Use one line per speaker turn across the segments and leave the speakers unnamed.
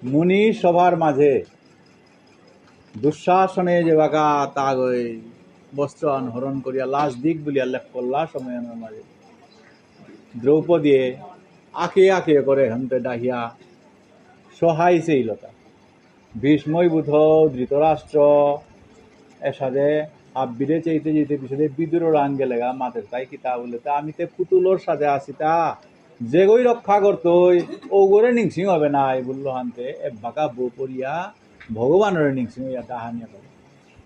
মুনি সভার মাঝে দুঃশাসনে যে বাঁকা তাগ ওই বস্ত্র হরণ করিয়া লাশ দিক বলিয়া লেখ করলা সময়ের মাঝে দ্রৌপদী আঁকে আঁকে করে হেনতে ডাহিয়া সহাইছে ইলতা ভীষ্মই বুধ ধৃতরাষ্ট্র এসাদে আব্বিরে চাইতে যেতে পিছনে বিদুরের আঙ্গে লেগা মাতের তাই কিতা বলে তা আমি তে পুতুলোর সাথে আসি তা যে গই রক্ষা করতই ও গরে নিংসিং হবে না এই বললো হানতে এ বাঁকা বউ পড়িয়া ভগবানের নিংসিং হইয়া তাহানিয়া করে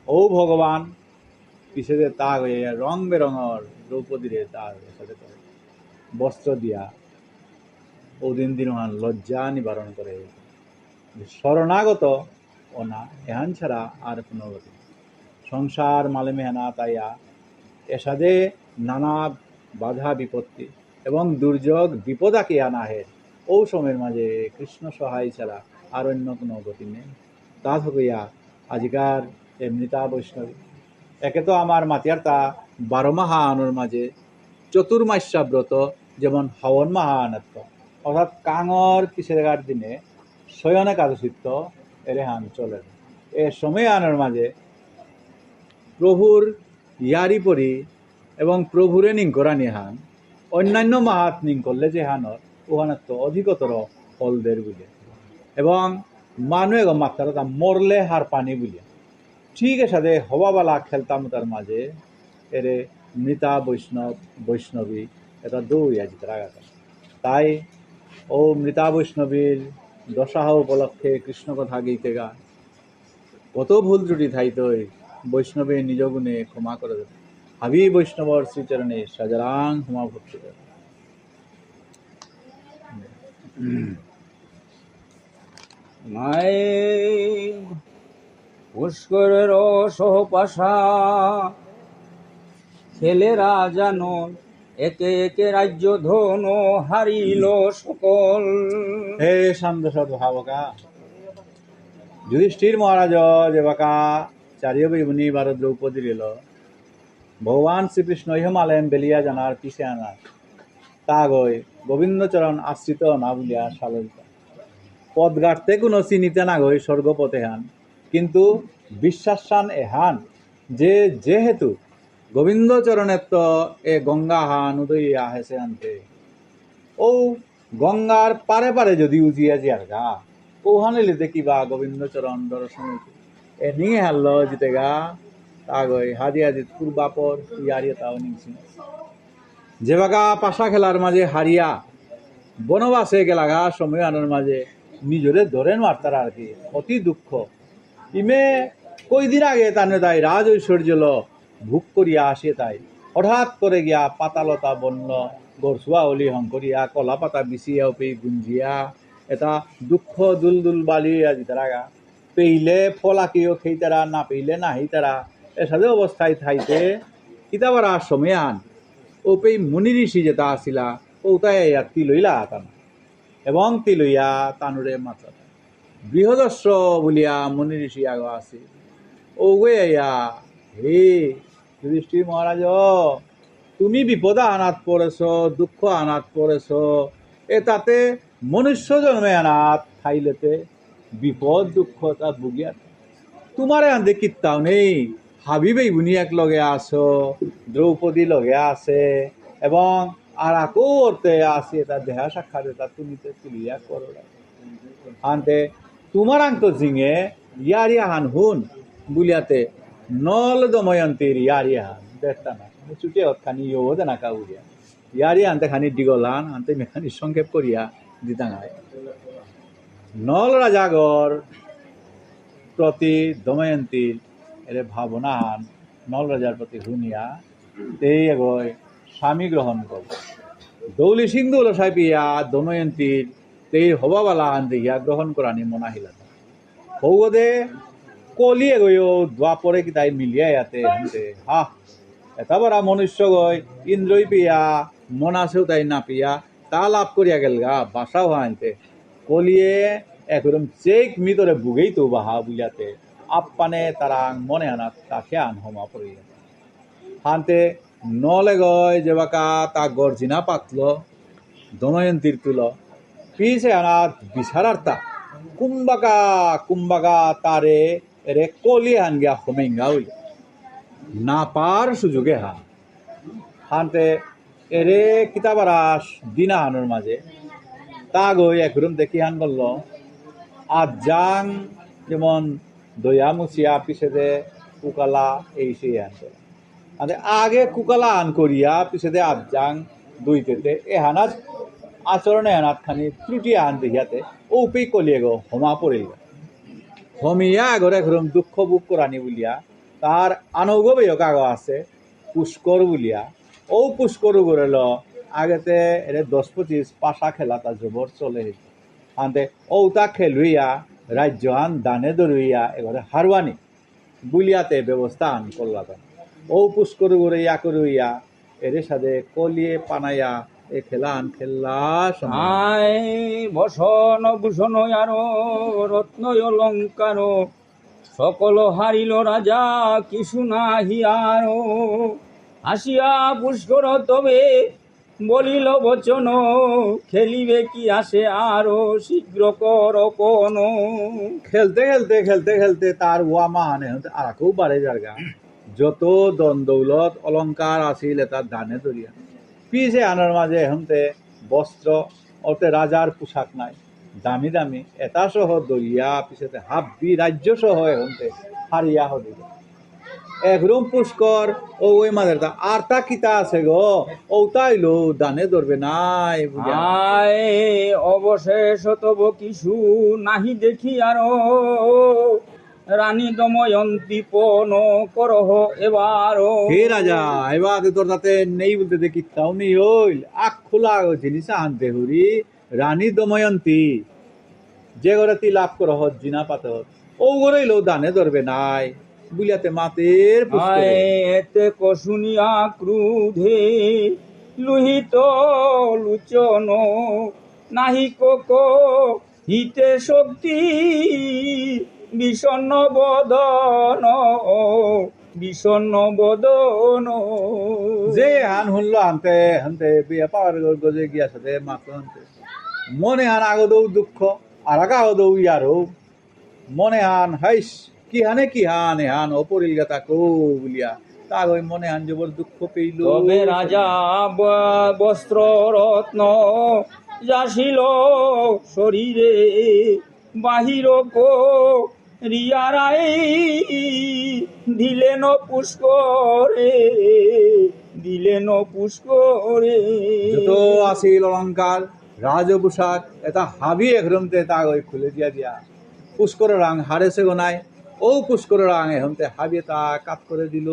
ও ভগবান পিছে তা হইয়া রং বেরঙর দ্রৌপদীরে তার সাথে করে বস্ত্র দিয়া ও দিন দিন লজ্জা নিবারণ করে শরণাগত ও না এহান ছাড়া আর কোনো গতি সংসার মালে মেহানা তাইয়া এসাদে নানা বাধা বিপত্তি এবং দুর্যোগ বিপদাকে আনাহের ও সময়ের মাঝে কৃষ্ণ সহায় ছাড়া আর অন্য কোনো গতি নেই তা হইয়া আজিকার এমনিতা বৈষ্ণবী একে তো আমার মাতিয়ার তা 12 মাহা আনোর মাঝে চতুর্মাস্যা ব্রত যেমন হবন মাহা আনাত্ম অর্থাৎ কাঙর কিসের দিনে শয়নে কাদচিত্ত এরেহান চলে এ সময় আনোর মাঝে প্রভুর ইয়ারি পরি এবং প্রভুরে নিং করা নিহান অন্যান্য মাহাত নিং করলে যে হানর ওহানত অধিকতর ফলদের বুঝে এবং মানুষ মাত্রা তা মরলে হার পানি বুঝে ঠিক সাথে হওয়াবালা খেলতাম তার মাঝে এরে মৃতা বৈষ্ণবী এটা দৌড় আজি রাগা তাই ও মৃতা বৈষ্ণবীর দশাহ উপলক্ষে কৃষ্ণ কথা গীতে গা কত ভুল ত্রুটি থাইতই বৈষ্ণবে নিজ গুণে ক্ষমা করে দেবে হাবি বৈষ্ণবর শ্রীচরণে সাজারাং ক্ষমা ভক্তি দেবে
মায়ে পুষ্করের সহপাশা ছেলেরা জানো একে একে রাজ্য ধন হারিল সকল।
হে শান্ত সদ ভাবকা যুধিষ্ঠির মহারাজ যে বাকা চারিয় বিমুনি বারো দ্রৌপদী এল ভগবান শ্রীকৃষ্ণ ইহমালয়ন বেলিয়া জানার পিছে আনার তা গই গোবিন্দচরণ আশ্রিত না বলিয়া সালরিতা পদ গাঁটতে কোনো চিনিতে না গই স্বর্গপথে হান কিন্তু বিশ্বাসান এহান যে যেহেতু গোবিন্দচরণের তো এ গঙ্গা হান উদয়িয়া হেসে আনতে ও গঙ্গার পারে পারে যদি উজিয়া জিয়ার গা ওখানে লিতে কিবা গোবিন্দচরণ দর্শন এ নিয়ে হারল জিতে গা তা গই হাজি হাজি পূর্বাপর ইয়ারিয়া তাও নিংছি যে বাগা পাশা খেলার মাঝে হারিয়া বনবাসে গেলাগা সময় আনার মাঝে নিজরে ধরেন মারতার আর কি অতি দুঃখ ইমে কইদিন আগে তানে তাই রাজ ঐশ্বর্য ভোগ করিয়া আসে তাই হঠাৎ করে গিয়া পাতালতা বন্য গরছুয়া অলি হং করিয়া কলা পাতা বিছিয়া পেয়ে গুঞ্জিয়া এটা দুঃখ দুলদুল বালি আজি তারা পেইলে ফলাকিও খেই তারা না পেইলে না হেই তারা এসাদে অবস্থায় থাইতে কিতাবারা সময় আন ও পেই মুনি ঋষি যেটা আসিলা ও তাই তিলইলা তানা এবং তিলইয়া তানুরে মাত্রা বৃহদস্য বলিয়া মুনি ঋষি আগ আসি ও গইয়া হে যুধিষ্ঠির মহারাজ তুমি বিপদ আনাত পড়েছ দুঃখ আনাত পড়েছ এ তাতে মনুষ্য জন্মে আনাত খাইলেতে বিপদ দুঃখ তা ভুগিয়া তোমারে আনতে কিত্তাও নেই হাবিবেই বুনি এক লগে আছো দ্রৌপদী লগে আছে এবং আর আকো করতে আসি এটা দেহা সাক্ষাৎ এটা তুমি তো তুলিয়া করো আনতে তোমার আন্ত জিঙে ইয়ারিয়া হান হুন বুলিয়াতে নল দময়ন্তীর ইয়ারিয়া হান দেখতা না ছুটে খানি ইয়ে না কা বুলিয়া ইয়ারিয়া আনতে খানি ডিগলান আনতে মেখানি সংক্ষেপ করিয়া দিতাঙায় নল রাজাগর প্রতি দময়ন্তীর এরে ভাবনা হান নল রাজার প্রতি শুনিয়া এই এগোয় স্বামী গ্রহণ করব দৌলি সিন্ধু লসাই পিয়া দময়ন্তীর তেই হবাবালা হান দেখিয়া গ্রহণ করানি মনাহিলা হৌদে কলি এগোয় দ্বাপরে কি তাই মিলিয়া ইয়াতে হানতে হা এটা বড়া মনুষ্য গই ইন্দ্রই পিয়া মনাছেও তাই না পিয়া তা লাভ করিয়া গেল গা বাসাও হানতে কলিয়ে একদম চেক মিতরে বুগেই তো বাহা বুলিয়াতে আপ্পানে তারা মনে আনা তাকে আন হমা পড়িয়া হানতে নলে গয় যে বাকা তা গর্জিনা পাতল দময়ন্তীর তুল পিছে আনাত বিচারার্তা কুম্বাকা কুম্বাকা তারে এরে কলি হান গিয়া হমেঙ্গা হইল না পার সুযোগে হানতে এরে কিতাবারাস দিনা হানোর মাঝে তা গই একরুম দেখি হান বলল আজাং যেমন দয়া মুছিয়া পিছে দে কুকালা এই সেই হান করে আগে কুকালা আন করিয়া পিছে দে আজাং দুইতে এ হানাজ আচরণে হানাত খানি ত্রুটি আন দেখিয়াতে ও পে কলিয়ে গো হমা পড়িল হমিয়া আগরে একরম দুঃখ বুক করানি বলিয়া তার আনগবেয় কাগ আছে পুষ্কর বলিয়া ও পুষ্কর গড়েল আগেতে এরে 10-25 পাশা খেলা তার জবর চলে আনতে ও তা খেলুইয়া রাজ্য আন দানে দরুইয়া এবারে হারওয়ানি বুলিয়াতে ব্যবস্থা আন করলা ও পুষ্কর গড়ে ইয়া করুইয়া এর সাথে কলিয়ে পানাইয়া এ খেলা আন খেললা
আয় বসন ভূষণ আরো রত্ন অলঙ্কার সকল হারিল রাজা কিছু নাহি আরো আসিয়া পুষ্কর তবে বলিল বচন খেলিবে কি আসে আরো শীঘ্র কর কোন
খেলতে খেলতে খেলতে খেলতে তার ওয়া মানে আর কেউ বাড়ে জায়গা যত দন দৌলত অলঙ্কার আছিল তার ধানে দরিয়া পিছে আনার মাঝে হমতে বস্ত্র ওতে রাজার পোশাক নাই দামি দামি এটা সহ দরিয়া পিছতে হাব্বি রাজ্য সহ হমতে হারিয়া হদি একরম পুষ্কর ও ওই মাঝে আর তা কিতা আছে গো ও তাইলো দানে ধরবে নাই
আয় অবশেষ তব কিছু নাহি দেখি আরো রানী দময়ন্তী পন করহ এবারও
হে রাজা এবার তোর তাতে নেই বলতে দেখি তাও নেই হইল আখ খোলা জিনিস আনতে হরি রানী দময়ন্তী যে ঘরে তুই লাভ করহ জিনা পাত ও ঘরেইলো দানে ধরবে নাই বুলিয়াতে মাতের পুষ্করে।
এতে কশুনিয়া ক্রুধে লুহিত লুচন নাহি কক হিতে শক্তি বিষণ্ণ বদন বিষণ্ণ বদন
যে হান শুনল আনতে হানতে বিয়া পাওয়ার গজে গিয়া সাথে মাতো আনতে মনে হান আগদৌ দুঃখ আর আগা আগদৌ ইয়ারও মনে হান হাইস কি হান এহান অপরিল গাতা কো বলিয়া তা ওই মনে হান জবর দুঃখ পেইল
তবে রাজা বস্ত্র রত্ন যাছিল শরীরে বাহির কো রিয়ারাই দিলেন পুষ্করে
যত আছিল অলঙ্কার রাজ পোশাক এটা হাবি একরমতে তা ওই খুলে দিয়া দিয়া পুষ্কর রাং হারেছে গোনাই ও পুষ্কর রাং এহমতে হাবি তা কাত করে দিল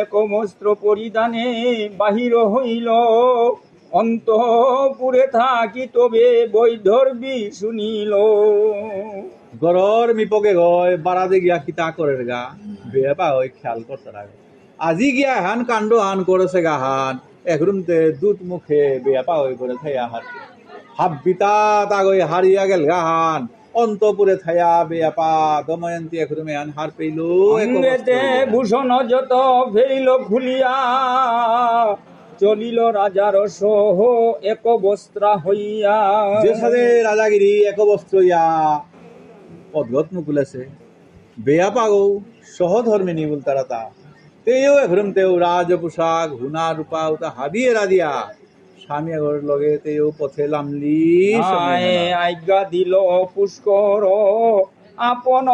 এক বস্ত্র পরিধানে বাহির হইল অন্তপুরে থাকি তবে বৈধর্বী শুনিল
গরর মিপকে গয় বারাদে গিয়া কিতা করে গা বেপা ওই খেয়াল করতে লাগে আজি গিয়া হান কাণ্ড হান করেছে গা হান একরুমতে দুধ মুখে বেপা ওই করে থাইয়া হাত হাব্বিতা তাগই হারিয়া গেল গা হান অন্তপুরে থাইয়া বেপা দময়ন্তী একরুমে হান হার পেইল
ভূষণ যত ফেরিল খুলিয়া চলিল রাজার সহ এক বস্ত্রা হইয়া
যে সাথে রাজাগিরি এক বস্ত্র ইয়া অদ্ভুত মুকুলেছে বেয়া পাগো সহধর্মিনী বল তারা তা তেও একরম তেও রাজ পোশাক হুনা রূপা উতা হাবিয়ে রাদিয়া স্বামী ঘর লগে তেও পথে লামলি
আজ্ঞা দিল পুষ্কর আপন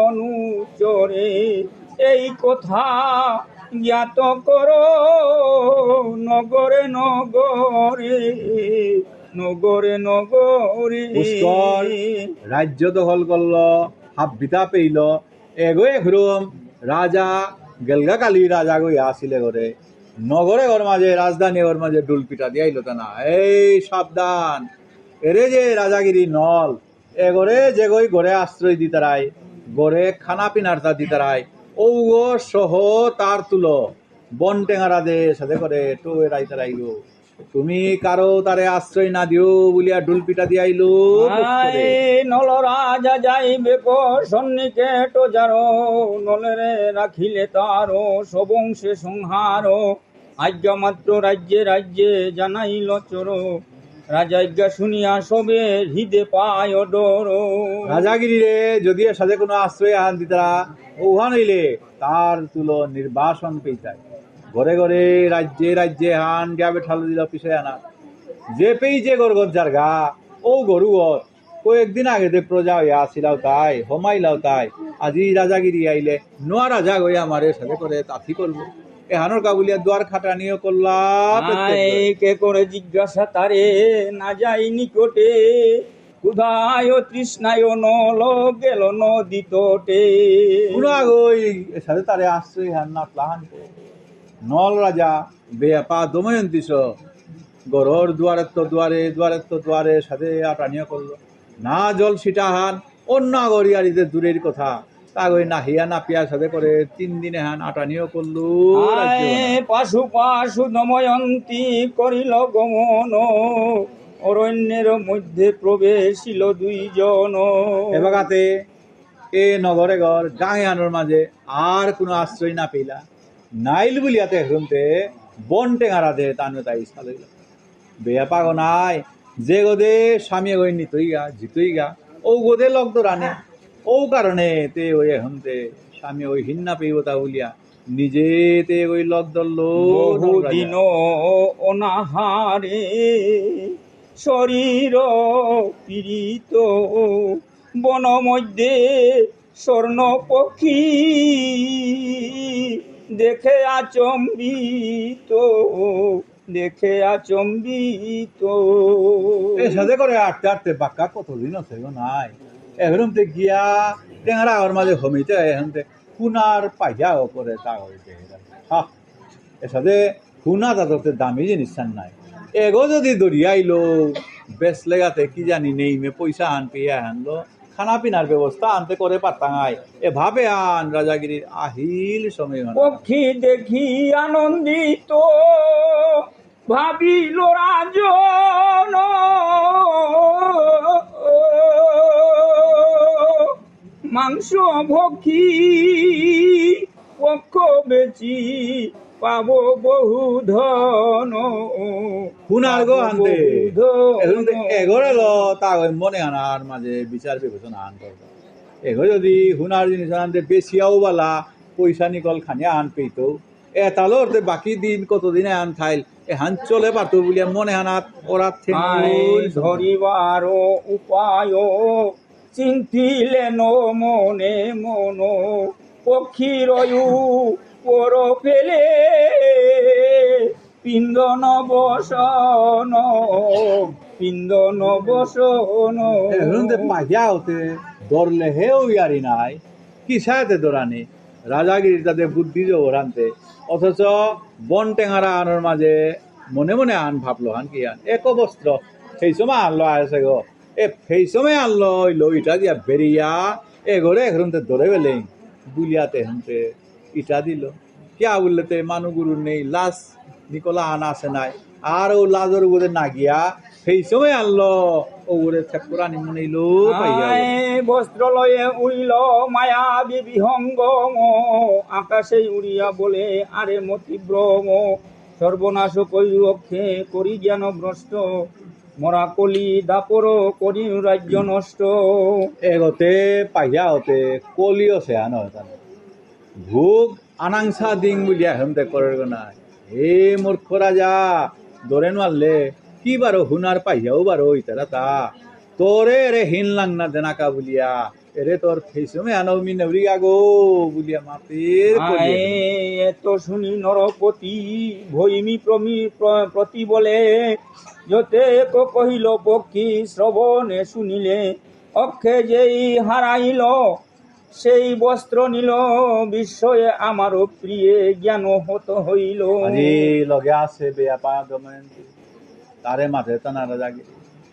অনুচরে এই কথা জ্ঞাত কর নগরে নগরে নগরে নগরে
পুষ্কর রাজ্য দখল করল হাব্বিতা পেইল এগো একরম রাজা গেলগা কালি রাজা গই আসিলে ঘরে নগরে ঘর মাঝে রাজধানী ঘর মাঝে ডুল পিটা দিয়াইল তা না এই সাবধান এরে যে রাজাগিরি নল এগরে যে গই ঘরে আশ্রয় দিতারাই ঘরে খানা পিনার তা দিতারাই ও সহ তার তুলো বন টেঙারা দে সাথে করে তো এরাইতারাই গো তুমি কারো তারে আশ্রয় না দিও বলিয়া ডুল পিটা দিয়াইলো
নল রাজা যাইবে সন্নিকে তো যারো নলেরে রাখিলে তারো সবংশে সংহার আজ্ঞা মাত্র রাজ্যে রাজ্যে জানাইল চোর রাজাজ্ঞা শুনিয়া সবে হৃদে পায় ডর।
রাজাগিরি রে যদি এর সাথে কোনো আশ্রয় আন দিতারা ওহান হইলে তার তুলো নির্বাসন পেইতাই। ঘরে ঘরে রাজ্যে রাজ্যে হান গ্যাবে ঠালো দিল পিছে আনা যে পেই যে গরগত যার গা ও গরু কয়েকদিন আগে যে প্রজা হইয়া আসিলাও তাই হমাইলাও তাই আজি রাজাগিরি আইলে নোয়া রাজা হইয়া আমারে সাথে করে তাথি করবো এহানোর কাবুলিয়া দুয়ার খাটানিও করলা
কে করে জিজ্ঞাসা তারে না যাই নিকটে, ক্ষুধায় তৃষ্ণায় নল গেল নদী তটে।
আগই এর সাথে তারে আশ্রয় হান না প্লাহান নল রাজা বেপা দময়ন্তীস গরর দুয়ারের তো দুয়ারে সাথে আটানিয়া করলো না জল সিটা হান অন্য আগরিয়ারিদের দূরের কথা তাগই না হিয়া না পিয়ার সাথে করে 3 দিনে হান আটানিও করলো
পাশু পাশু দময়ন্তী করিল গমন, অরণ্যের মধ্যে প্রবেশিল 2 জন।
এবাগাতে এ নগরে ঘর গাঁয়ে আনোর মাঝে আর কোনো আশ্রয় না পেলা নাইল বলিয়াতে শুনতে বন টেঙারা দে তানো তাই ইচ্ছা লইল বেয়া পাগো নাই যে গোদে স্বামী গই নিতই গা জিতই গা ও গোদে লগ রানে ও কারণে তে ওই শুনতে স্বামী ওই হিন্না পেইব তা বলিয়া নিজে তে ওই লগ ধরলো
বহুদিন অনাহারে শরীর পীড়িত, বন মধ্যে স্বর্ণ পক্ষী দেখে আচম্বিত, দেখে আচম্বিত।
এর সাথে করে আটতে আটতে বাক্কা কতদিন আছে গো নাই এরমতে গিয়া টেঙারা ওর মাঝে হমিতে এখানতে খুনার পাইয়া করে তা হইতে এর সাথে খুনা তাতে দামি জিনিস নাই এগো যদি দরিয়াইলো বেশ লেগাতে কি জানি নেই মে পয়সা আন পেয়ে আনলো খানা পিনার ব্যবস্থা আনতে করে পারতাঙাই এ ভাবে আন রাজাগিরির আহিল সময়
পক্ষী দেখি আনন্দিত ভাবিল রাজন, মাংস ভক্ষী পক্ষ বেচি পাবো বহু ধন।
খুনার গো আনতে এগোরে লো তা মনে আনার মাঝে বিচার বিবেচনা আন করবো এগো যদি হুনার জিনিস আনতে বেশিয়াও বালা পয়সা নিকল খানিয়া আন পেইতো এতালো বাকি দিন কতদিনে আন খাইল এহান চলে পারতো বলিয়া মনে আনাত ওরা
ধরিবার উপায় চিন্তিলেন মনে মন, পক্ষীর পর ফেলে পিন্দন বসন, পিন্দন বসন।
পাহিয়া হতে ধরলে হেও ইয়ারি নাই কি সাথে দৌড়ানি রাজাগিরি তাদের বুদ্ধি জোরানতে অথচ বন টেঙারা আনোর মাঝে মনে মনে আন ভাবলো হান কি আন এক বস্ত্র সেই সময় আনলো আসে গো সেই সময় আনলো ইটা দিয়া বেরিয়া এগোরে এখনতে ধরে পেলেন বুলিয়াতে হেনতে ইটা দিল কিয়া বললেতে মানু গুরু নেই লাশ নিকলা আনা আসে নাই আর ও লাজর উপরে না গিয়া সেই সময় আনলো ও ওরে ঠেকুরা নিমনে ইলো
বস্ত্র লয়ে উইল মায়া বিহঙ্গ, আকাশে উড়িয়া বলে আরে মতিভ্রম, সর্বনাশ করি অক্ষে করি জ্ঞান ভ্রষ্ট, মরা কলি দাপর করি রাজ্য নষ্ট।
এগোতে পাহিয়া হতে কলিও সে আনো ভোগ আনাংসা দিং বুলিয়া হেমতে করে নাই এ মূর্খ রাজা ধরে মারলে কি বারো হুনার পাহিয়াও বারো ইতারা তা তোরে রে হিন লাং না দেনাকা বলিয়া এরে তোর ফেসমে আনো মি নেবরি আগো বলিয়া মাপের
এত শুনি নরপতি ভৈমি প্রতি বলে, যতে কহিল পক্ষী শ্রবণে শুনিলে, অক্ষে যেই হারাইল সেই বস্ত্র নিল, বিস্ময়ে আমারও প্রিয়ে জ্ঞান হত হইল।
লগে আছে বেয়াপা দময়ন্তী তারে মাঠে তানারা জাগে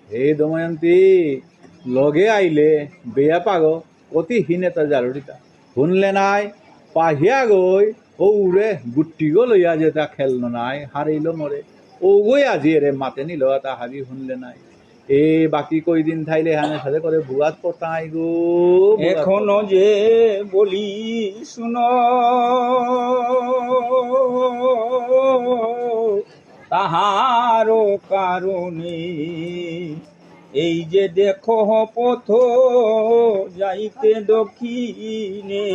হে দময়ন্তী লগে আইলে বেয়া পাগো অতি হীনেতা জারুরিতা শুনলে নাই পাহিয়া গই ও উড়ে গুটি গো লইয়া যে তা খেলনো নাই হারিল মরে ও গই আজি এরে মাতে নিল তা হাবি শুনলে নাই এ বাকি কই দিন থাইলে হানের সাথে করে ভুয়াত পড়তাই গো
এখনো যে বলি শুনো তাহারও কারণে এই যে দেখো পথ যাইতে দক্ষিণে।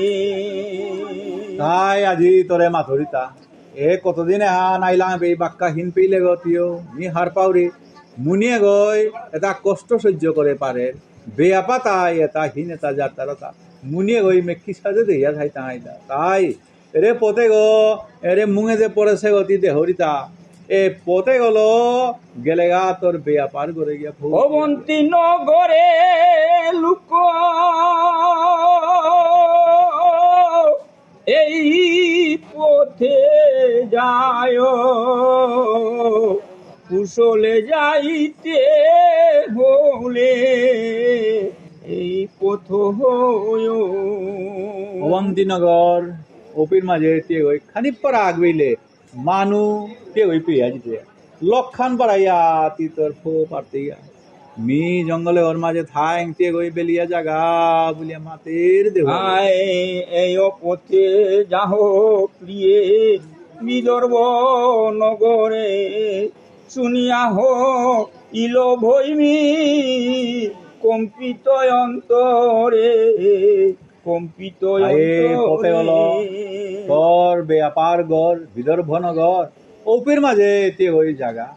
তাই আজি তোরে মাথরিতা এ কতদিন নাইলাম এই বাক্কা হিন পেইলে গতিও নি হার পাউরি মুনিয়ে গই এটা কষ্ট সহ্য করে পারে বেয়াপা তাই এটা হিন এটা যাত্রাতা মুনিয়ে গই মেকি সাজে দেয়া যাই তাইদা তাই এরে পথে গো এরে মুঙে যে পড়েছে গতি দেহরিতা এ পথে গেল গেলেগা তোর বেয়াপার করে গিয়া
অবন্তী নগরে লুক এই পথে যায় কুশলে যাইতে হলে এই পথ হয়।
অবন্তীনগর ওপির মাঝে তে ওই খানিক পরা আগবেইলে মানু তে ওই পেয়া জিতে লক্ষান পাড়াইয়া তি তোর ফো পারতে গিয়া মি জঙ্গলে ওর মাঝে থাং তে ওই বেলিয়া জাগা বলিয়া মাতের দেহ
হায় এই পথে যাহ প্রিয়ে বিদর্ভ নগরে শুনিয়া হো ইলো ভৈমি কম্পিত অন্তরে কম্পিত
পথে হলো তোর বেয়াপার গড় বিদর্ভ নগর ওপির মাঝে তে ওই জাগা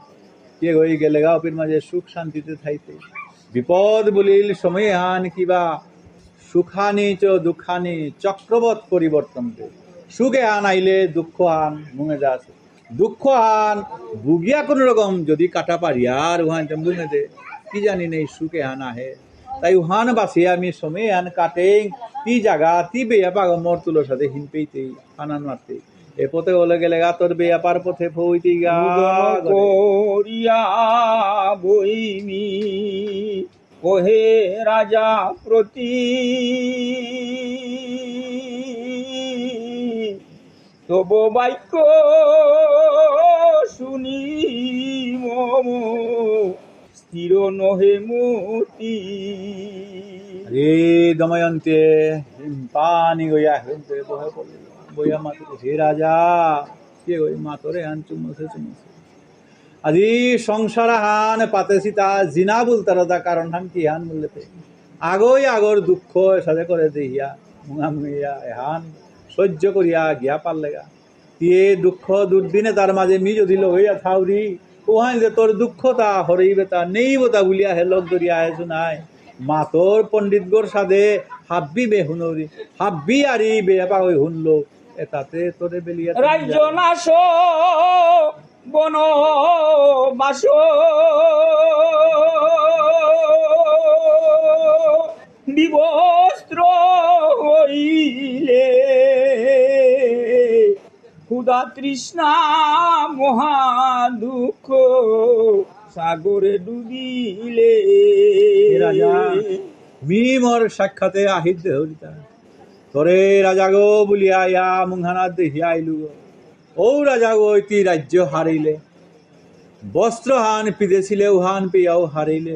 তে ওই গেলেগা ওপির মাঝে সুখ শান্তিতে থাইতে বিপদ বলিল সময় হান কিবা সুখানি চ দুঃখানি চক্রবৎ পরিবর্তন সুখে আন আইলে দুঃখ আন মুঙে যাস দুঃখ আন বুগিয়া কোন রকম যদি কাটা পারি আর উহান মুঙে দে কি জানি নেই সুখে আন আহে তাই উহান বাসিয়ে আমি সময় আন কাটে তি জাগা তি বেয়া পাগ মোর তুলোর সাথে হিন পেইতে আনান মারতে এ পথে ওলে গেলে গা তোর বেয়াপার পথে ফইতে গা
করিয়া বইমি ওহে রাজা প্রতি তব বাক্য শুনি মম স্থির নহে মতি।
রে দময়ন্তে পানি গইয়া হেনতে বহে পড়ল বইয়া মাতু হে রাজা কে ওই মাতরে আন চুমসে আজি সংসার হান পাতে সীতা জিনা বলতারদা কারণ হান কি হান বললেতে আগই আগর দুঃখ সাথে করে দেহিয়া মুঙা মুঙিয়া হান সহ্য করিয়া গিয়া পারলেগা তিয়ে দুঃখ দুর্দিনে তার মাঝে মি যদি লইয়া থাউরি ওহান যে তোর দুঃখতা হরেইবে তা নেই বোতা বলিয়া হে লোক ধরিয়া আহেছু নাই মাতর পণ্ডিত গোর সাধে হাব্বি বে হুনরি হাব্বি আরি বেপা হই হুনলো এটাতে তোরে বেলিয়া
রাজ্য নাশ বন বাস বিবস্ত্র হইলে ক্ষুধা তৃষ্ণা মহা দুঃখ সাগরে ডুবিলে।
রাজা মি মোর সাক্ষাতে আহিত দেহরিতা তোরে রাজা গো বলিয়া ইয়া মুংহানা দেখিয়া আইলু গো ও রাজা গো ইতি রাজ্য হারিলে বস্ত্র হান পিদেছিলে উহান পেয়াও হারিলে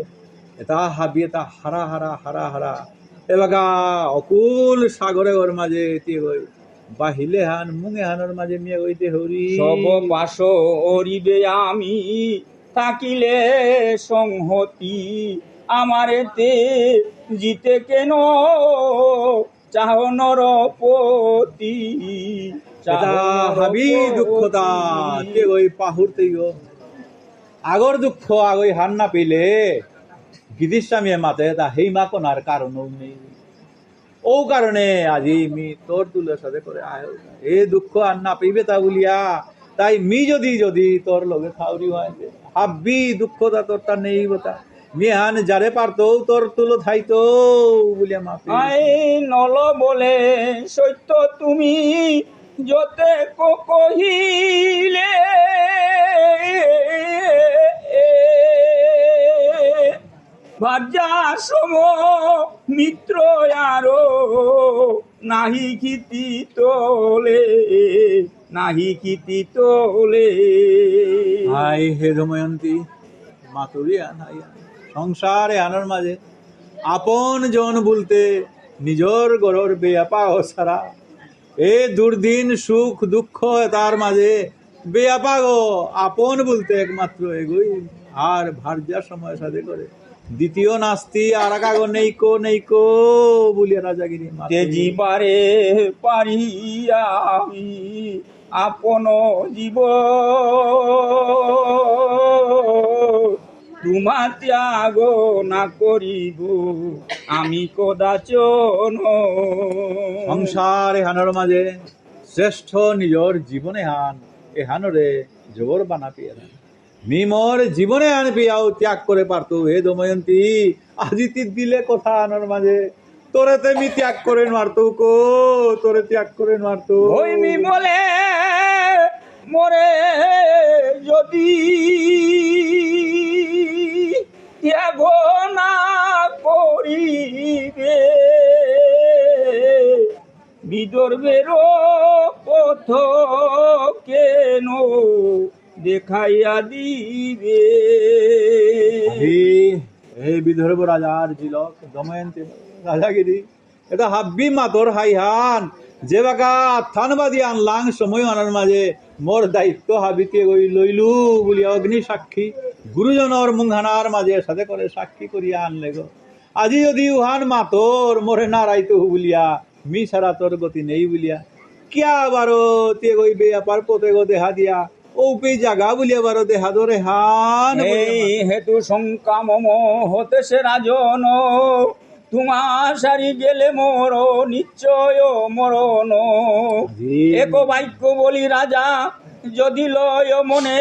এটা হাবি এটা হারা হারা হারা হারা এবাগা অকুল সাগরে ওর মাঝে এটি গই বাহিলে হান মুঙে হানোর মাঝে মিয়া গইতে হরি
সব পাশ অরিবে আমি থাকিলে সংহতি আমারেতে জিতে কেন চাহ নরপতি।
এটা হাবি দুঃখতা তে গই পাহুরতে গো আগর দুঃখ আগই হান না পেলে গিদিস্বামীর মাতে তা হেই মা কোনার কারণও নেই ও কারণে আজি মি তোর তুলের সাথে করে আয় এ দুঃখ আর না পেইবে তা বলিয়া তাই মি যদি যদি তোর লগে খাওরি হয় হাব্বি দুঃখতা তোরটা নেই বোতা মি হান যারে পারতো তোর তুলো থাইতো বলিয়া মাপি
আই নল বলে সত্য তুমি যতে কহিলে ভাজা সম মিত্র আরো নাহি খিতি তোলে নাহি খিতি তোলে।
হাই হে দময়ন্তী মাতুরি আনাইয়া সংসারে আনার মাঝে আপন জন বলতে নিজর গরর বেয়াপা ও সারা এ দুর্দিন সুখ দুঃখ তার মাঝে বেয়াপা গো আপন বলতে একমাত্র এগোই আর ভার্যার সময় সাথে করে দ্বিতীয় নাস্তি আর কাগো নেইকো নেইকো বলিয়া রাজাগিরি মাতে।
তেজিবারে পারিয়া আমি আপন জীব তোমা ত্যাগ না করিব আমি কদাচন।
সংসার এহানোর মাঝে শ্রেষ্ঠ নিজর জীবনে হান এহানরে জবর বানা পিয়া মিমর জীবনে আন পিয়াও ত্যাগ করে পারতো হে দময়ন্তী আজি তি দিলে কথা আনোর মাঝে তোরে তেমি ত্যাগ করে মারতো কো তোরে ত্যাগ করে মারতো
হইমি বলে মরে যদি ত্যাগ না করিবে বিদর্ভের পথ কেন দেখাইয়া দিবে।
এই বিদর্ভ রাজার জিলক দময়ন্তী রাজাগিরি এটা হাব্বি মাতর হাইহান যে বাকা থানবাদী আনলাং সময় আনার মাঝে মোর দায়িত্ব হাবিতে গই লইলু বলিয়া অগ্নি সাক্ষী গুরুজনর মুংহানার মাঝে সাথে করে সাক্ষী করিয়া আনলে গো আজি যদি উহান মাতর মোরে নারাইতো বলিয়া মি সারা তোর গতি নেই বলিয়া কিয়া বারো তে গই বেয়াপার পথে গো দেহা দিয়া ওপে জাগা বলিয়া বারো দেহা ধরে হান
এই হেতু শঙ্কা মম হতেছে রাজন তোমার সারি গেলে মর নিশ্চয় মরণ। এক বাক্য বলি রাজা যদি লয় মনে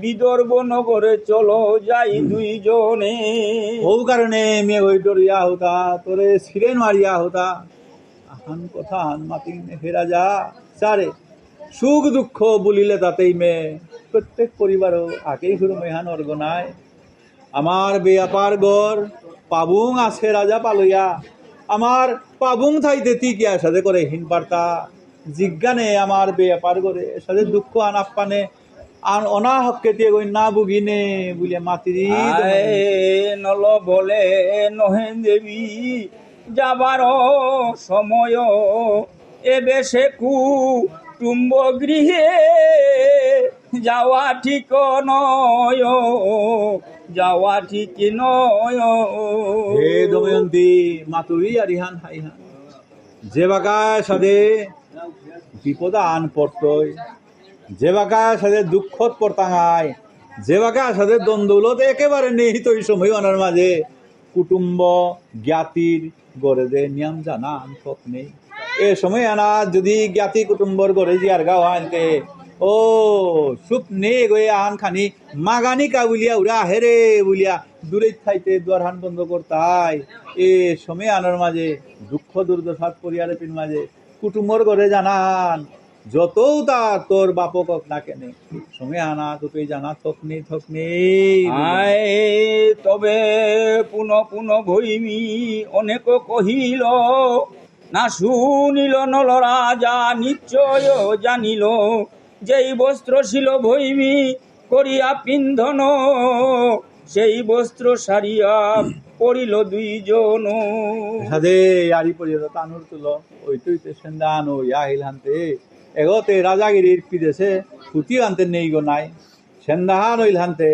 বিদর্ভ নগরে চলো যাই দুইজনে।
ও কারণে মেয়ে ওই ডরিয়া হতা তোরে ছিলেন মারিয়া হতা আহান কথা আন মাতিন হে রাজা সারে সুখ দুঃখ বলিলে তাতেই মেয়ে প্রত্যেক পরিবারও আগেই শুরু মেহান অর্গনায় আমার বেয়াপার গড় পাবুং আছে রাজা পালইয়া আমার পাবুং থাইতে তিকিয়া সাথে করে হিন পারতা জিজ্ঞানে আমার বেয়াপার গড়ে সাথে দুঃখ আনাপ্পানে আর অনাহককে দিয়ে গই না বুগিনে বলিয়া মাতিরি
নল বলে নহে দেবী যাবার সময় এবে সে কুটুম্ব গৃহে যাওয়া ঠিক নয় যাওয়া ঠিক নয়।
হে দময়ন্তী মাতুরি আর ইহান হাইহান যে বাগায় সাথে বিপদা আন পড়তই যে বাগায় সাথে দুঃখত পড়তাঙায় যে বাগায় সাথে দ্বন্দ্বলত একেবারে নিহিত এই সময় অনার মাঝে কুটুম্ব জ্ঞাতির গড়ে দে নিয়ম জানা আনফক নেই এ সময় আনা যদি জ্ঞাতি কুটুম্বর গড়ে জিয়ার গাও আনকে ও সুপ নে গয়ে আন খানি মাগানি কা বুলিয়া উড়া হেরে বুলিয়া দূরে থাইতে দ্বারহান বন্ধ করতাই এ সময় আনার মাঝে দুঃখ দুর্দশাত পরিয়ারে পিন মাঝে কুটুম্বর গড়ে জানান যতও তা তোর বাপক না কেনে সময় আনা তোকে জানা থকনি থকনি
আয় তবে পুন পুন ভৈমি অনেক কহিল না শুনিল নল রাজা নিশ্চয় জানিল যেই বস্ত্র ছিল ভৈমি করিয়া পিন্ধন সেই বস্ত্র সারিয়া পড়িল দুইজন।
সাদে আরি পরিয়া তানুর তুলো ওই তুইতে সেন্দান ও আহিল হানতে এগোতে রাজাগিরির পিদেছে ফুটি আনতে নেই গো নাই সেন্দাহান ওইল হানতে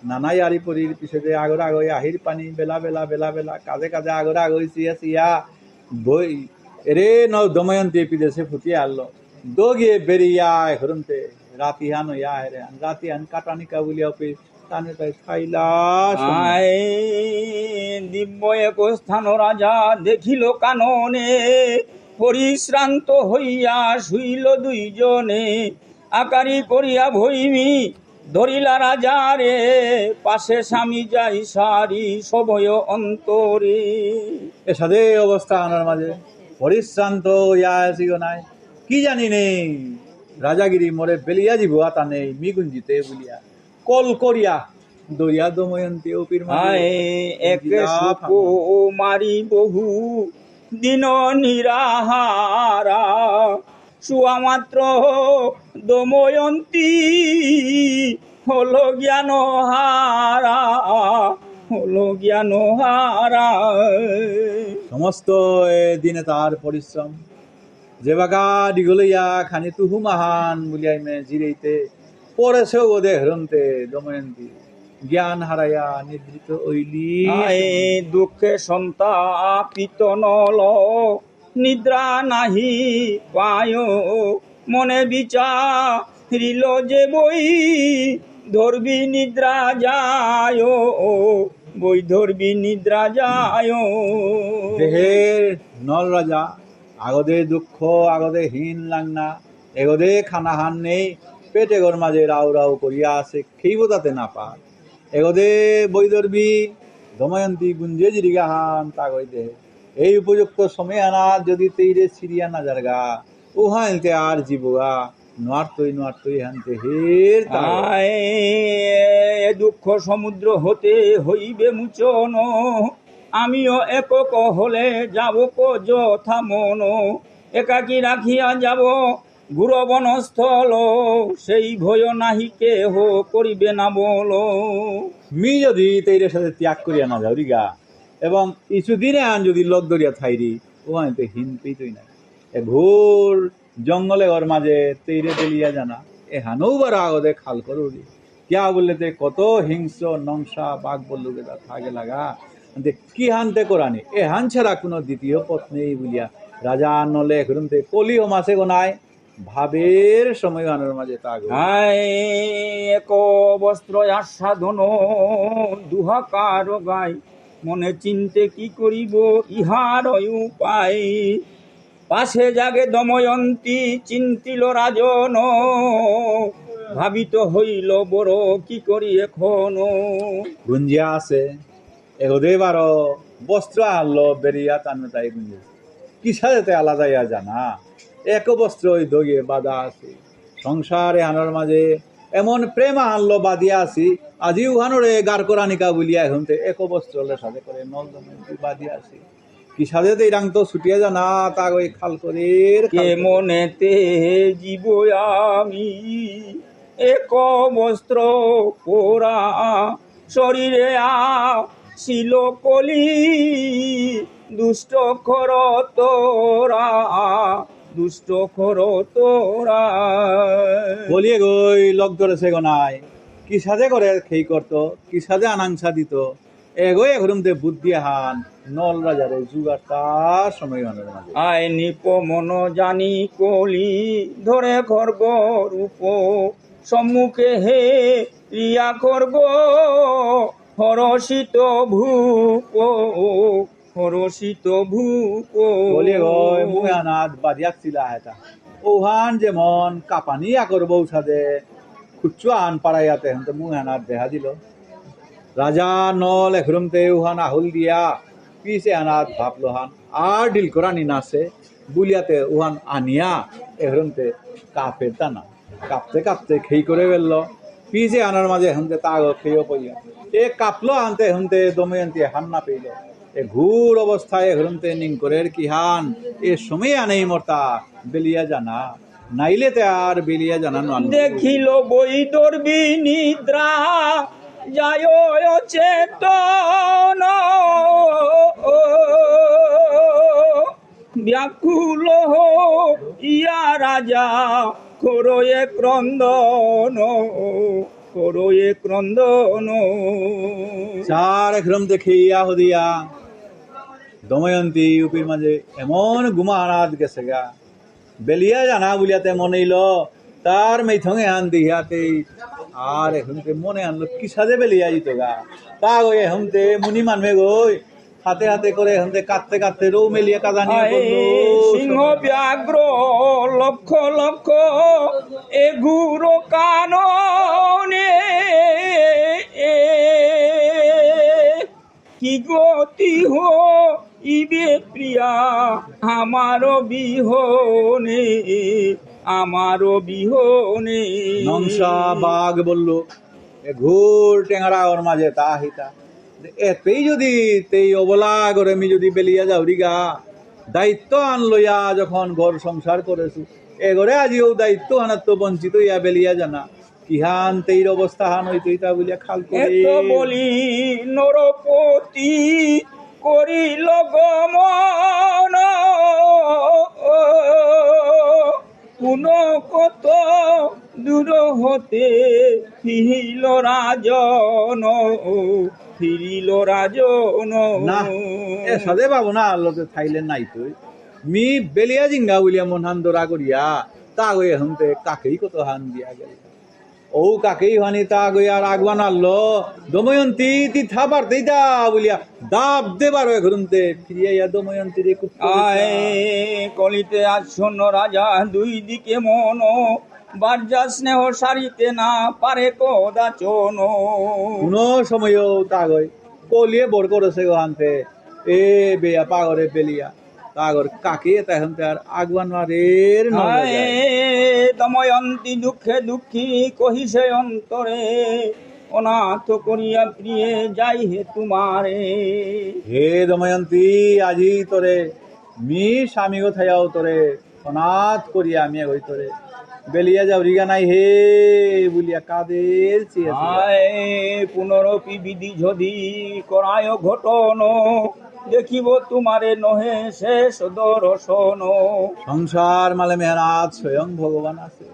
নানাই আরি পরির পিছতে আগর আগই আহির পানি বেলা বেলা বেলা বেলা কাজে কাজে আগর আগই সিয়া সিয়া বই এরে ন দময়ন্তী পিদেছে ফুটি আনলো দো গিয়ে বেরিয়া হরমতে রাতি হান ইয়া হেরে রাতি হান কাটানি কাবুলিয়া পে তানে তাই খাইলা
আয় দিব্য এক স্থান রাজা দেখিল কাননে পরিশ্রান্ত হইয়া শুইল দুইজনে আকারি করিয়া ভৈমি ধরিলা রাজারে পাশে স্বামী যাই সারি সবয় অন্তরে।
এ সাদে অবস্থা আনার মাঝে পরিশ্রান্ত ইয়া আসিও নাই কি জানি নেই রাজাগিরি মোরে বেলিয়া জীব আতা নেই মিগুঞ্জিতে বলিয়া কল করিয়া দরিয়া দময়ন্তী অপির
আয় এক মারি বহু দিন নিরাহারা শুয়া মাত্র দময়ন্তী হলো জ্ঞান হারা হলো জ্ঞান হারা।
সমস্ত দিনে তার পরিশ্রম যে বাগা দিগলইয়া খানি তুহু মাহান বুলিয়াই মে জিরেইতে পরেছেও ওদে হরমতে দময়ন্তী জ্ঞান হারাইয়া নিদ্রিত ওইলি
আয়ে দুঃখে সন্তাপিত নল নিদ্রা নাহি পায় মনে বিচারিল যে বই ধরবি নিদ্রা যায় বই ধরবি নিদ্রা যায়
দেহের নল রাজা আগদে দুঃখ আগদে হীন লাংনা এগদে খানা হান নেই পেটে ঘর মাঝে রাও রাও করিয়া আছে খেইব তাতে না পা এগদে বৈদর্বী দময়ন্তী গুঞ্জে জিরিগা হান তা কইতে এই উপযুক্ত সময় আনা যদি তেইরে সিরিয়া না জারগা উহা এলতে আর জীবগা নোয়ারতই হানতে হের
আয় এ দুঃখ সমুদ্র হতে হইবে মুচন আমিও একক হলে যাব যথা মন একাকী রাখিয়া যাব গুর বনস্থল সেই ভয় নাহি কেহ করিবে না বলো
মি যদি তেইরের সাথে ত্যাগ করিয়া না যাও রিগা এবং কিছুদিনে আন যদি লগ দরিয়া থাইরি উহা এলতে হিন পেইতই না এ ঘোর জঙ্গলে ওর মাঝে তেইরে তেলিয়া জানা এ হানও বার আগদে খাল করুরি क्या बोलले ते কত হিংস্র নংসা বাঘ বল্লুকে তা থাকে লাগা কি হানতে কোরআনি এ হান ছাড়া কোনো দ্বিতীয় পথ নেই বলিয়া রাজা নলে ঘুরতে কলিও মাসে গোনায় ভাবের সময় গানের মাঝে তা
হায় এক বস্ত্র আস্বাদন দুহাকার গাই মনে চিনতে কি করিব ইহার উপায় পাশে জাগে দময়ন্তী চিন্তিল রাজন ভাবিত হইল বড় কি করি এখন
গুঞ্জিয়া আছে এগোদে বারো বস্ত্র আনলো বেরিয়া টানো তাই গুঞ্জে কি সাথে আলাদা ইয়া জানা এক বস্ত্র ওই দগে বাধা আছে সংসারে আনার মাঝে এমন প্রেম আনলো বাদিয়া আছি আজি উহানোরে গার কোরানিকা বলিয়া এখন এক বস্ত্র সাথে করে নল দময়ন্তী বাদিয়া আছি কি সাথে এই রাং তো ছুটিয়া জানা তা ওই খাল করে
কে মনেতে জীব আমি এক বস্ত্র পোড়া শরীরে ছিল কলি দুষ্ট খর তোরা দুষ্ট খর তোরা
বলিয়ে গই লগ ধরেছে গনায় কি সাথে করে খেই করতো কি সাথে আনাংসা দিত এগোয় এঘরমতে বুদ্ধি হান নল রাজারে যুগার তার সময় গানের মাঝে
আয় নিপমন জানি কলি ধরে খর্গ রূপ সম্মুখে হে রিয়া খর্গ হরষিত ভূপ হরষিত ভূপ
বলিয়ে গই মুহানাথ বাদিয়াক ছিলা হেতা ওহান যেমন কাপানি আকর বউ সাথে খুচ্চু আন পাড়াইয়াতে হেনতে মুহানাথ দেখা দিল রাজা নল এঘরমতে উহান আহুল দিয়া পিছে আনাত ভাবলো হান আর ডিল করানি নাছে বুলিয়াতে উহান আনিয়া এঘরমতে কাপের দানা কাঁপতে কাঁপতে খেই করে ফেললো পিছে আনার মাঝে হেনতে তাগ খেয়েও পইয়া এ কাঁপলো আনতে হেনতে দময়ন্তী হান না পেইল এ ঘুর অবস্থায় এঘরমতে নিং করে কি হান এ সময় আনেই মর্তা বেলিয়া জানা নাইলে তে আর বেলিয়া জানা নন
দেখিল বই দর্বি নিদ্রা যায় চেতন ব্যাকুল ইয়া রাজা করয়ে ক্রন্দন করয়ে ক্রন্দন
চার এঘরম দেখিয়া হদিয়া দময়ন্তী উপির মাঝে এমন গুমা আনাত গেছে গা বেলিয়া জানা বুলিয়াতে মনেইল তার মেথঙে আন দিহাতে আর এখনতে মনে আনলো কি সাজে বেলিয়া যেত গা তা গই এখনতে মুনি মানবে গই হাতে হাতে করে এখনতে কাঁদতে কাঁদতে রৌ মেলিয়া কাদা নিয়ে পড়লো
সিংহ ব্যাঘ্র লক্ষ লক্ষ এগুর কাননে কি গতি ইবে প্রিয়া আমার বিহনে আমার বিহনে
নংসা বাঘ বললো এ ঘোর টেঙারা ওর মাঝে তা হিতা এতেই যদি তেই অবলা করে আমি যদি বেলিয়া যাও রিগা দায়িত্ব আন লইয়া যখন ঘর সংসার করেছু এ ঘরে আজিও দায়িত্ব আনার তো বঞ্চিত ইয়া বেলিয়া জানা কিহান তেইর অবস্থা হান হইতো ইতা বলিয়া খাল করে
এত বলি নরপতি করিল গমন দূর হতে ফিরিল রাজন, ফিরিল রাজন।
না এ সদে পাবো না আল্লোতে থাইলেন নাই তুই মি বেলিয়া জিঙ্গা বলিয়া মন হান দরা করিয়া তা গই হমতে কাকেই কত হান দিয়া গেল ও কাকেই হানি তা গই আর আগবান আল্লো দময়ন্তী তি থাবার দেইতা বলিয়া দাব দেবার ঘুরতে ফিরিয়া ইয়া দময়ন্তী রে কুপ
আয় কলিতে আচ্ছন্ন রাজা, দুই দিকে মন, বার্যা স্নেহ সারিতে না পারে কদাচন।
কোন সময়ও তা গই কলিয়ে বর করেছে গো হানতে এ বেয়া পাগরে বেলিয়া তাগর কাকে তখন তার আগবান মারের
আয় দময়ন্তী দুঃখে দুঃখী কহিছে অন্তরে, অনাথ করিয়া প্রিয়ে যাই হে তোমারে।
হে দময়ন্তী আজি তোরে মি স্বামী গো থাইয়াও তোরে অনাথ করিয়া আমি হই তোরে বেলিয়া যাও রিগা নাই হে বলিয়া কাদের চেয়েছে
আয় পুনরপি বিধি যদি করায় ঘটন, দেখিব তোমারে নহে শেষ দর্শন।
সংসার মালে মেহনাত স্বয়ং ভগবান আছে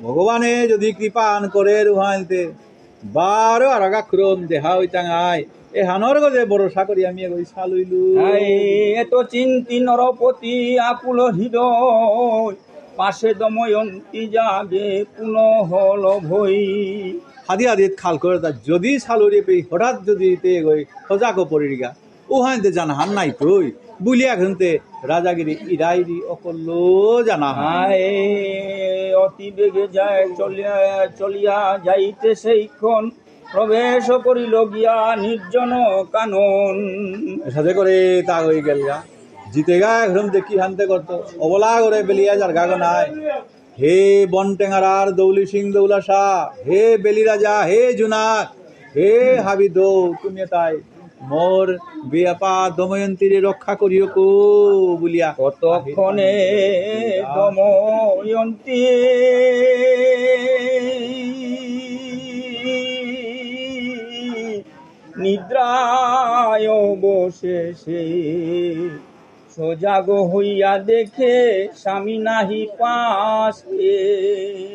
ভগবানে যদি কৃপান করে রুহাইতে বারো আর আগাক্রম দেহা হইতাঙাই এ হানর গজে ভরসা করি আমি এগোই সালুইলু
আয় এত চিন্তি নরপতি আকুল হৃদয়, পাশে দময়ন্তী জাগে পুনঃ হল ভই।
হাদি হাদিত খাল করে তা যদি সালুরি পেয়ে হঠাৎ যদি তে গই সজাগো পরিগা উহাইতে জানাহান নাই তুই বুলিয়া ঘন্তে রাজাগিরি ইরাইরি অকল্ল জানা
আয় অতি বেগে যায় চলিয়া চলিয়া যাইতে সেইক্ষণ, প্রবেশ করিল গিয়া নির্জন কানন।
সাথে করে তা হয়ে গেল গা জিতে গা এখন দেখি হানতে করতো অবলা করে বেলিয়া যার গাগো নাই হে বনটেঙ্গারার দৌলি সিং দৌলা শাহ হে বেলি রাজা হে জুনাক হে হাবি দৌ তুমি তাই মোর বিয়াপা দময়ন্তীরে রক্ষা করিও কো বলিয়া
কতক্ষণে দময়ন্তী নিদ্রায় বসে সে, সজাগ হইয়া দেখে স্বামী নাহি পাশে।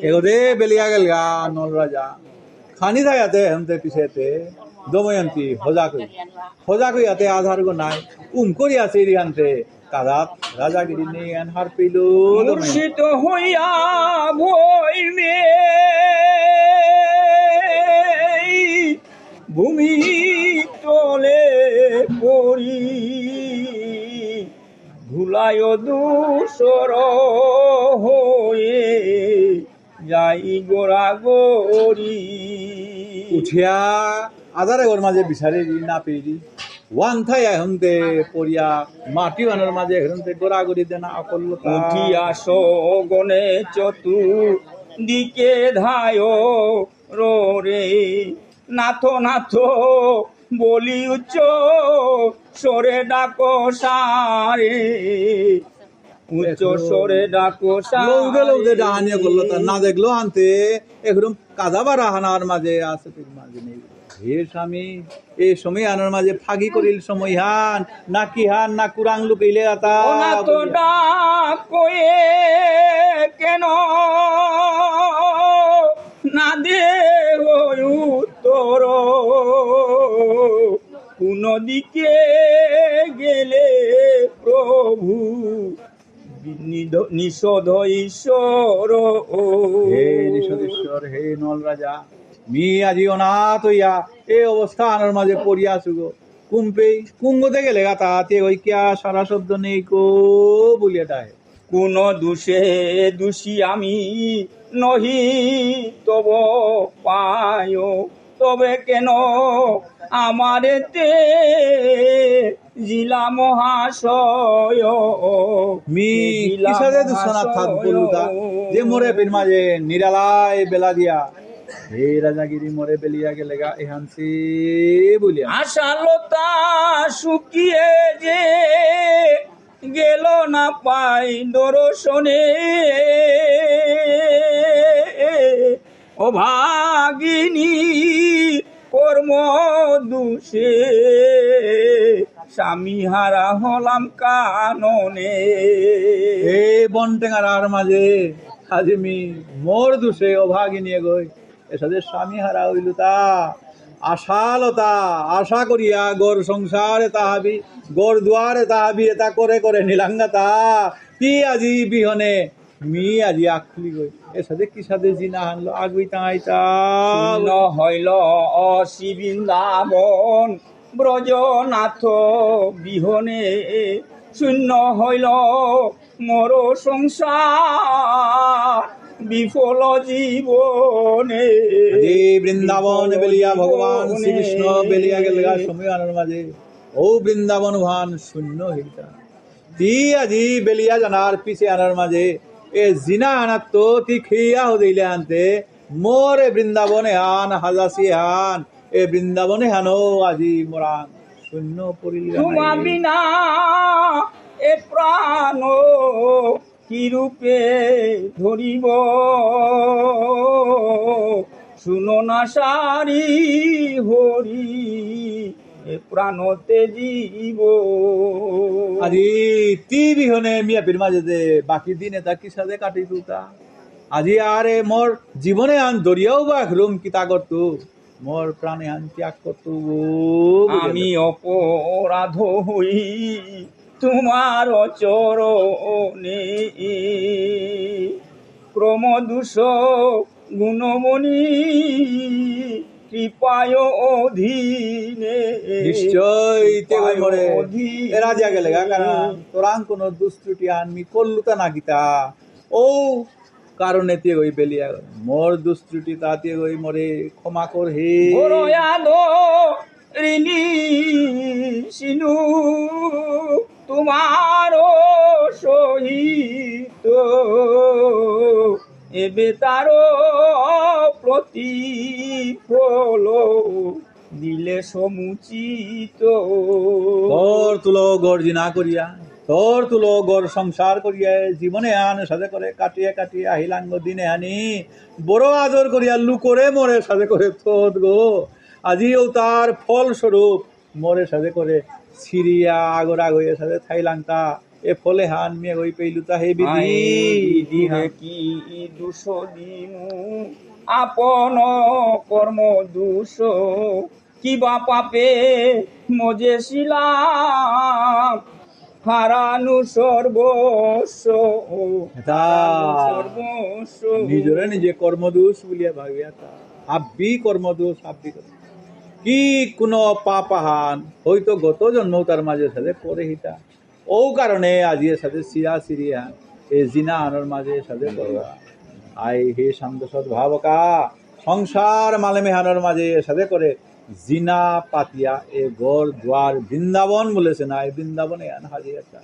এগোদে বেলিয়া গেল গা নল রাজা খানি থাকাতে হেমতে পিছেতে দময়ন্তী হজা কইয়াতে আধার গো নাই করি আছে রিহান্তে কাদাত রাজাগিরি নিয়ে হার পেল
মূর্ছিত হইয়া ভইবে ভূমি তলে পড়ি, ধুলায় দূষর হয়ে যাই গোড়া গড়ি।
উঠিয়া আধারে ওর মাঝে বিচারে না পেরি ওয়ান থাই এখনতে পড়িয়া মাটি বানোর মাঝে এখনতে গোড়াগড়ি দেনা অকল্য
উঠিয়া সগনে চতুর দিকে ধায় রে, নাথ নাথ বলি উচ্চ সরে ডাকো সারে, উচ্চ সরে ডাকো
লৌদে লৌদে
সারে।
ডাহানিয়া করলো তা না দেখলো আনতে একদম কাদা বা রাহানার মাঝে আছে তোর মাঝে নেই হে স্বামী এই সময় আনার মাঝে ফাগি করিল সময় হান না কি হান না কুরাং লুকাইলে আতা
অনাথ ডাক কয়ে কেন না দে উত্তর, কোন দিকে গেলে প্রভু নিষধ ঈশ্বর।
হে নিষধেশ্বর হে নল রাজা মি আজি অনাথ হইয়া এই অবস্থা আনার মাঝে পড়িয়া আসুগো কুম্পেই কুঙ্গতে গেলে গাতা তে ওই কিয়া সারা শব্দ নেই কো বলিয়া ডায়
কোন দোষে দোষী আমি নহি তব পায়, তবে কেন আমারেতে জিলা মহাশয়।
মি কিসরে দুসনা থাক বলুদা যে মোরে পিন মাঝে নিরালায় বেলা দিয়া হে রাজাগিরি মোরে বেলিয়া গেলে গা এহানসি বলিয়া
আশালতা শুকিয়ে যে গেল না পাই দর্শনে, ও ভাগিনী কর্ম দোষে স্বামী হারা হলাম কাননে।
এই বনটেঙ্গারার মাঝে আজি মি মোর দুষে অভাগিনী গই এসাদের স্বামী হারা হইল তা আশালতা আশা করিয়া গোর সংসারে তাহাবি গোর দুয়ারে তাহাবি এটা করে করে নিলাঙ্গা তা কি আজি বিহনে মি আজি আখলি গই এসাদে কি সাদে জিনা হানলো আগুই তাইতা
শূন্য হইল অসি বৃন্দাবন ব্রজনাথ বিহনে শূন্য হইল মোর সংসার বিফল জীবনে
আজি বৃন্দাবন বেলিয়া ভগবান শ্রীকৃষ্ণ বেলিয়া গেলগা সময় আনার মাঝে ও বৃন্দাবন ভান শূন্য হইতা তি আজি বেলিয়া জানার পিছে আনার মাঝে এ জিনা আনার তো তি খেয়া হইলে আনতে মোর এ বৃন্দাবনে হান হাজাসি হান এ বৃন্দাবনে হানো আজি মোরান শূন্য পড়িল
তোমা বিনা এ প্রাণ কি রূপে ধরিব শুনো না সারি হরি এ প্রাণতে জীব
আজি তি বিহনে মিয়াপির মাঝে দে বাকি দিন এটা কি সাথে কাটি তুতা আজি আরে মোর জীবনে আন দরিয়াও বা রুম কিতা করতু মোর প্রাণে আন ত্যাগ করতু
আমি অপরাধ হই তোমার চরণে ক্রমদূষ গুণমণি কৃপায় অধীনে
নিশ্চয় তে কই মরে এরা যা গেলে কারণ তোরাং কোন দুস্ত্রুটি আনমি করলুতা না গীতা ও কারণে তে কই বেলিয়া মোর দুস্ত্রুটি তাতে কই মরে ক্ষমা কর হে
বড়য়াদ ঋণী সিনু তোমার সহিত এবে তার প্রতিফল দিলে সমুচিত
তোর তুলো গর্জিনা করিয়া তোর তুলো গড় সংসার করিয়া জীবনে আন সাথে করে কাটিয়া কাটিয়া আহিলাঙ্গ দিনে আনি বড় আদর করিয়া লুকরে মরে সাথে করে তোদ গো আজিও তার ফলস্বরূপ মরে সাথে করে সিরিয়া আগরা গইয়ে সাথে থাইলাংতা এ ফলে হান মিয়া গই পেইলুতা হে বিধি
দিহে কি দুষ দিমু আপন কর্ম দুষ কিবা পাপে মজেছিলাম হারানু সর্বস্ব
তা
সর্বস্ব
নিজরে নিজে কর্মদোষ বলিয়া ভাবিয়া তা আব্বি কর্মদোষ আব্বি কি কোনো পাপাহান হয়তো গত জন্ম তার মাঝে সাথে করে হিতা ও কারণে আজি সাথে সিরা সিরিয়া এ জিনা আনার মাঝে সাথে করবা আই হে শান্ত সদ্ভাবকা সংসার মালে মেহানোর মাঝে সাথে করে জিনা পাতিয়া এ গড় দ্বার বৃন্দাবন বলেছে না এই বৃন্দাবনে আন হাজিয়াটা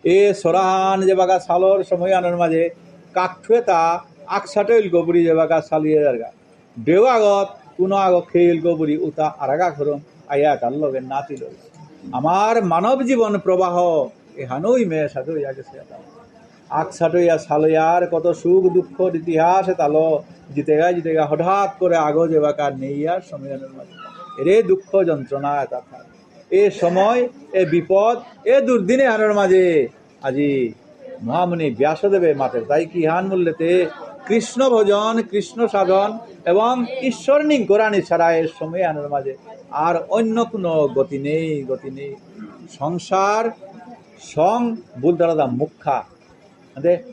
এ সরাহান যে বাগা সালর সময় আনার মাঝে কাঠুয়ে তা আকসাটে ইলগপুরি যে বাগা সালিয়ে জারগা দেও আগত কোনো আগত খেয়ে ইলগপুরি উতা আরাগা খরম আয়া তার লগে নাতি লগ আমার মানব জীবন প্রবাহ এহানোই মেয়ে সাথে হইয়া গেছে আকসাটইয়া সালয়ার কত সুখ দুঃখ ইতিহাস তালো জিতেগা হঠাৎ করে আগো যে বাকা নেইয়ার সময় আনার মাঝে এরে দুঃখ যন্ত্রণা এটা এ সময় এ বিপদ এ দুর্দিনে আনার মাঝে আজি মহামুনি ব্যাসদেবে মাতের তাই কি হান মূল্যতে কৃষ্ণ ভজন কৃষ্ণ সাধন এবং ঈশ্বর নিং কোরআনি ছাড়া এর সময় আনার মাঝে আর অন্য কোনো গতি নেই সংসার সং বলতে আলাদা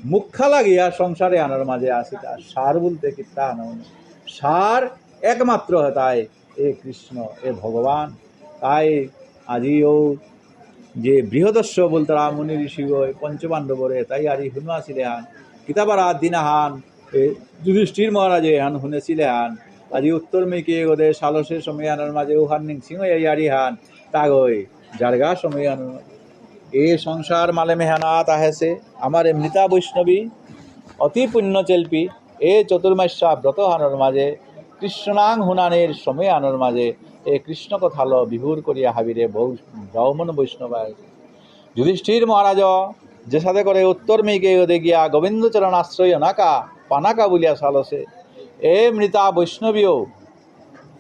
মুখা লাগিয়া সংসারে আনার মাঝে আসি তার সার বলতে কি তা নয় সার একমাত্র তাই এ কৃষ্ণ এ ভগবান তাই আজিও যে বৃহদস্য বলতে মুনি ঋষি পঞ্চপাণ্ডবরে তাই আর শুনুয়াছিলে হান কিতাবারা দিনা হান যুধিষ্ঠির মহারাজে হান শুনেছিলে হান আজি উত্তর মেকে ওদের সালসের সময় আনার মাঝে উহান নিং সিংহ ইয়ারি হান তাগই জারগা সময় আনার এ সংসার মালে মেহানাত আহেছে আমার এমনিতা বৈষ্ণবী অতি পুণ্য চেল্পি এ চতুর্মাস্যা ব্রত হানোর মাঝে কৃষ্ণাং হুনানের সময় আনোর মাঝে এ কৃষ্ণ কথাল বিভুর করিয়া হাবিরে ব্রাহ্মণ বৈষ্ণবায় যুধিষ্ঠির মহারাজ যে সাথে করে উত্তর মেঘে ওদে গিয়া গোবিন্দচরণ আশ্রয় নাকা পানাকা বলিয়া সালসে এ মৃতা বৈষ্ণবীও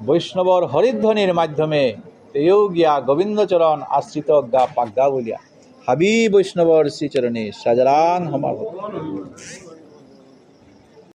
বৈষ্ণবর হরিধ্বনির মাধ্যমে এও গিয়া গোবিন্দচরণ আশ্রিত গা পাগা বলিয়া হাবি বৈষ্ণবর শ্রীচরণে সাজারাং হমার